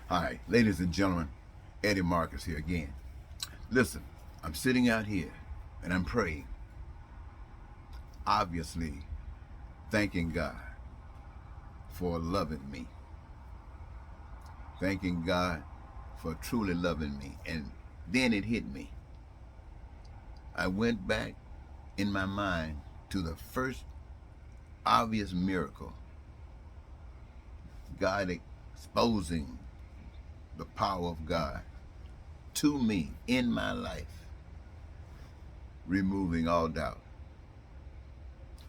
Hi, ladies and gentlemen, Eddie Marcus here again. Listen, I'm sitting out here and I'm praying, obviously thanking God for loving me, thanking God for truly loving me. And then it hit me. I went back in my mind to the first obvious miracle, God exposing the power of God to me in my life, removing all doubt.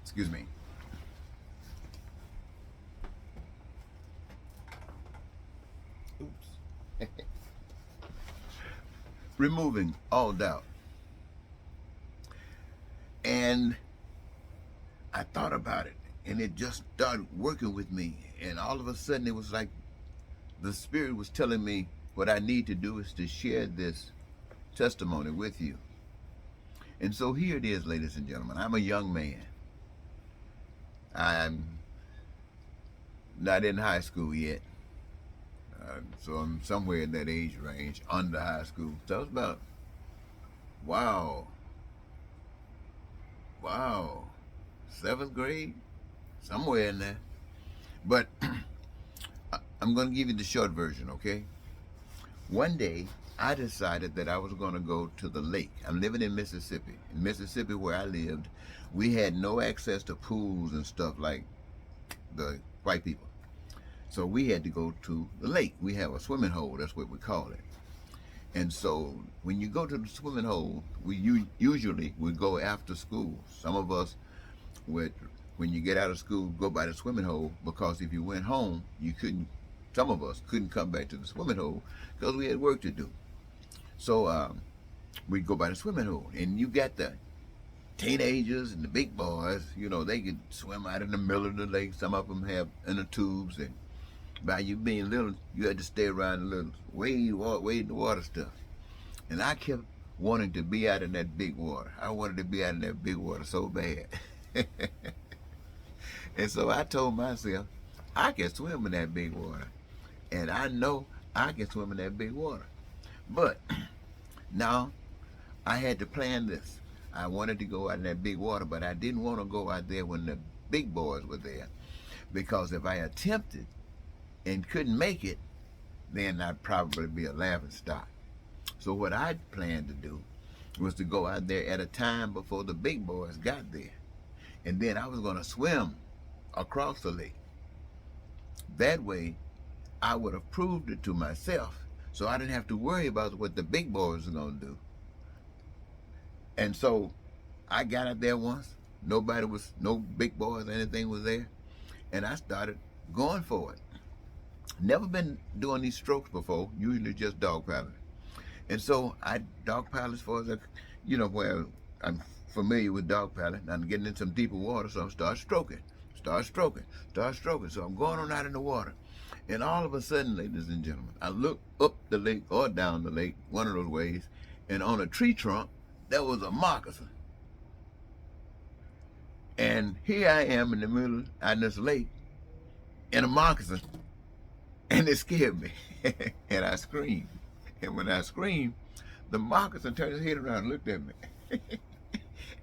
Excuse me. Oops. Removing all doubt. And I thought about it, and it just started working with me. And all of a sudden, it was like the Spirit was telling me what I need to do is to share this testimony with you. And so here it is, ladies and gentlemen. I'm a young man. I'm not in high school yet. So I'm somewhere in that age range, under high school. So it's about, wow, wow, 7th grade, somewhere in there. But I'm going to give you the short version, okay? One day, I decided that I was going to go to the lake. I'm living in Mississippi. In Mississippi, where I lived, we had no access to pools and stuff like the white people. So we had to go to the lake. We have a swimming hole, that's what we call it. And so when you go to the swimming hole, we usually would go after school. Some of us would, when you get out of school, go by the swimming hole, because if you went home, you couldn't, some of us couldn't come back to the swimming hole because we had work to do. So we'd go by the swimming hole, and you got the teenagers and the big boys, they could swim out in the middle of the lake. Some of them have inner tubes, and by you being little, you had to stay around the little wade in the water stuff. And I kept wanting to be out in that big water. I wanted to be out in that big water so bad. And so I told myself, I can swim in that big water. And I know I can swim in that big water. But now I had to plan this. I wanted to go out in that big water, but I didn't want to go out there when the big boys were there. Because if I attempted and couldn't make it, then I'd probably be a laughing stock. So what I planned to do was to go out there at a time before the big boys got there. And then I was going to swim across the lake. That way, I would have proved it to myself, so I didn't have to worry about what the big boys were going to do. And so I got out there once. No big boys or anything was there. And I started going for it. Never been doing these strokes before, usually just dog paddling. And so I dog paddle as far as where I'm familiar with dog paddling. I'm getting in some deeper water, so I start stroking. So I'm going on out in the water. And all of a sudden, ladies and gentlemen, I look up the lake or down the lake, one of those ways, and on a tree trunk, there was a moccasin. And here I am in the middle of this lake in a moccasin. And it scared me. And I screamed. And when I screamed, the moccasin turned his head around and looked at me.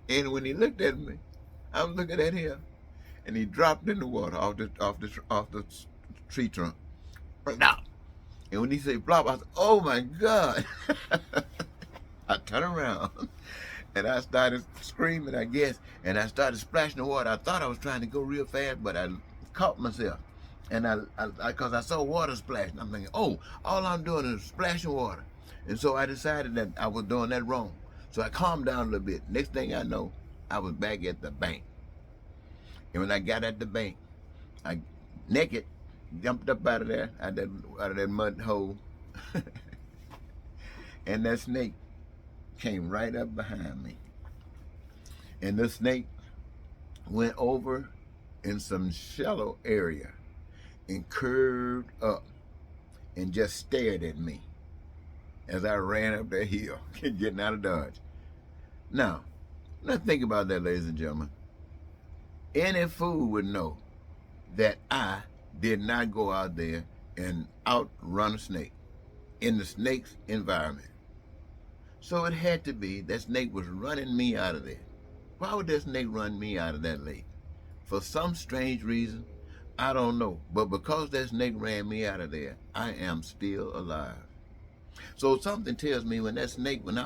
And when he looked at me, I was looking at him. And he dropped in the water off the tree trunk. Now, and when he said flop, I said, "Oh my God." I turned around and I started screaming, I guess, and I started splashing the water. I thought I was trying to go real fast, but I caught myself. And because I saw water splashing, I'm thinking, oh, all I'm doing is splashing water. And so I decided that I was doing that wrong. So I calmed down a little bit. Next thing I know, I was back at the bank. And when I got at the bank, I naked jumped up out of there, out of that mud hole. And that snake came right up behind me. And the snake went over in some shallow area and curved up and just stared at me as I ran up that hill, getting out of Dodge. Now, let's think about that, ladies and gentlemen. Any fool would know that I did not go out there and outrun a snake in the snake's environment. So it had to be that snake was running me out of there. Why would that snake run me out of that lake? For some strange reason, I don't know. But because that snake ran me out of there, I am still alive. So something tells me when I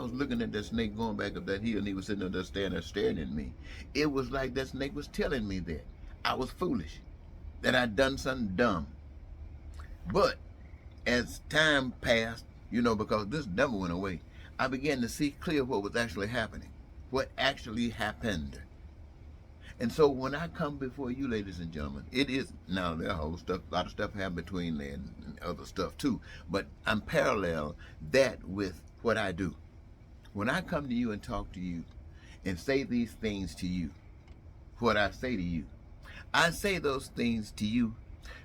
was looking at that snake going back up that hill and he was sitting there staring at me, it was like that snake was telling me that I was foolish, that I'd done something dumb. But as time passed, because this never went away, I began to see clear what was actually happening, what actually happened. And so when I come before you, ladies and gentlemen, it is, now there are a lot of stuff happened between there and other stuff too, but I'm parallel that with what I do. When I come to you and talk to you and say these things to you, what I say to you, I say those things to you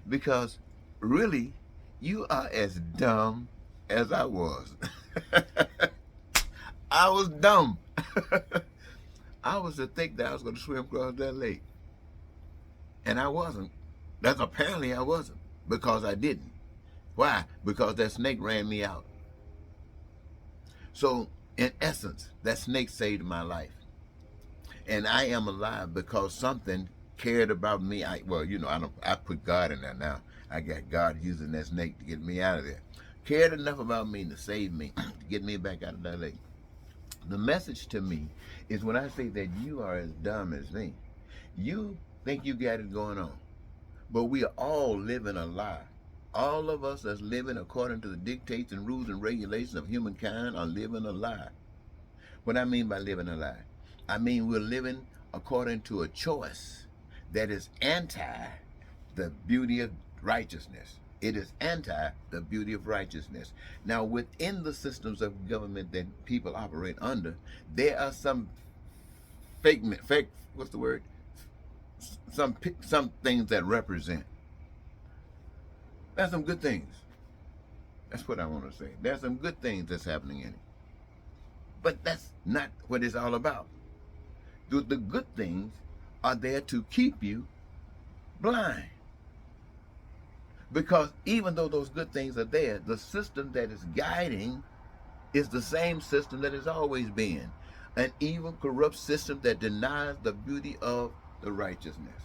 because really you are as dumb as I was. I was dumb. I was to think that I was going to swim across that lake. And I wasn't. That's apparently I wasn't, because I didn't. Why? Because that snake ran me out. So, in essence, that snake saved my life. And I am alive because something cared about me. I put God in there now. I got God using that snake to get me out of there. Cared enough about me to save me, to get me back out of that lake. The message to me is when I say that you are as dumb as me, you think you got it going on. But we are all living a lie. All of us that's living according to the dictates and rules and regulations of humankind are living a lie. What I mean by living a lie, I mean we're living according to a choice that is anti the beauty of righteousness. It is anti the beauty of righteousness. Now, within the systems of government that people operate under, there are some what's the word? Some things that represent. There's some good things. That's what I want to say. There's some good things that's happening in it. But that's not what it's all about. The good things are there to keep you blind. Because even though those good things are there, the system that is guiding is the same system that has always been. An evil, corrupt system that denies the beauty of the righteousness.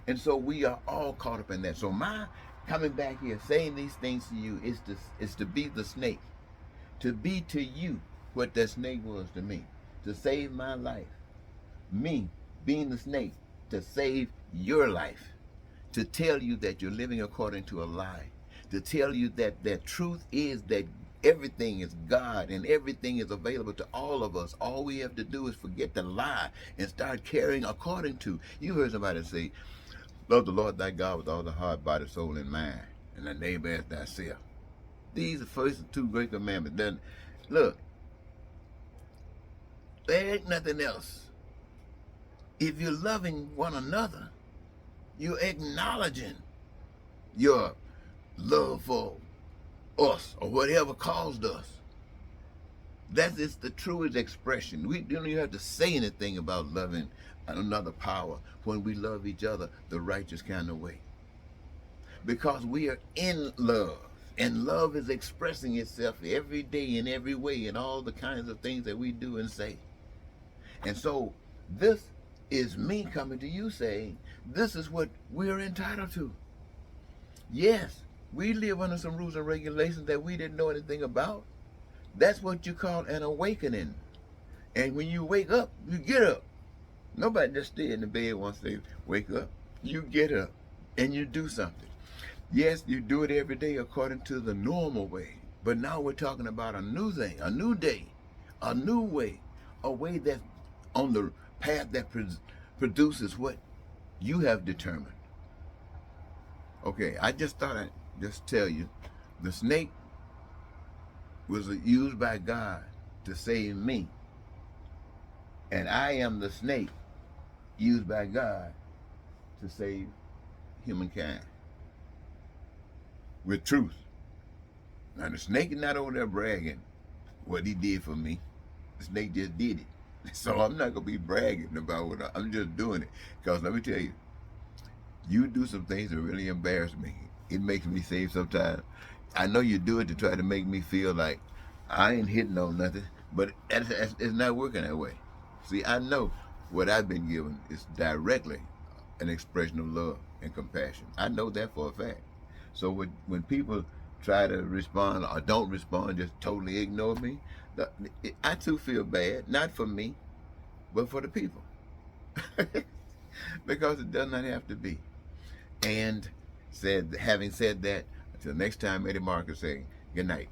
And so we are all caught up in that. So my coming back here, saying these things to you is to be the snake. To be to you what that snake was to me. To save my life. Me being the snake to save your life. To tell you that you're living according to a lie. To tell you that the truth is that everything is God and everything is available to all of us. All we have to do is forget the lie and start carrying according to. You heard somebody say, love the Lord thy God with all the heart, body, soul, and mind, and thy neighbor as thyself. These are the first two great commandments. Then, look, there ain't nothing else. If you're loving one another, you're acknowledging your love for us or whatever caused us. That is the truest expression. We don't even have to say anything about loving another power when we love each other the righteous kind of way. Because we are in love. And love is expressing itself every day in every way in all the kinds of things that we do and say. And so this is me coming to you saying, this is what we're entitled to. Yes, we live under some rules and regulations that we didn't know anything about. That's what you call an awakening. And when you wake up, you get up. Nobody just stay in the bed once they wake up. You get up and you do something. Yes, you do it every day according to the normal way. But now we're talking about a new thing, a new day, a new way, a way that's on the path that produces what you have determined. Okay, I just thought I'd just tell you, the snake was used by God to save me. And I am the snake used by God to save humankind. With truth. Now the snake is not over there bragging what he did for me. The snake just did it. So I'm not going to be bragging about I'm just doing it. Because let me tell you, you do some things that really embarrass me. It makes me seem sometimes. I know you do it to try to make me feel like I ain't hitting on nothing, but it's not working that way. See, I know what I've been given is directly an expression of love and compassion. I know that for a fact. So when people try to respond or don't respond, just totally ignore me, I too feel bad, not for me, but for the people. Because it does not have to be. And having said that, until next time, Eddie Marcus saying, good night.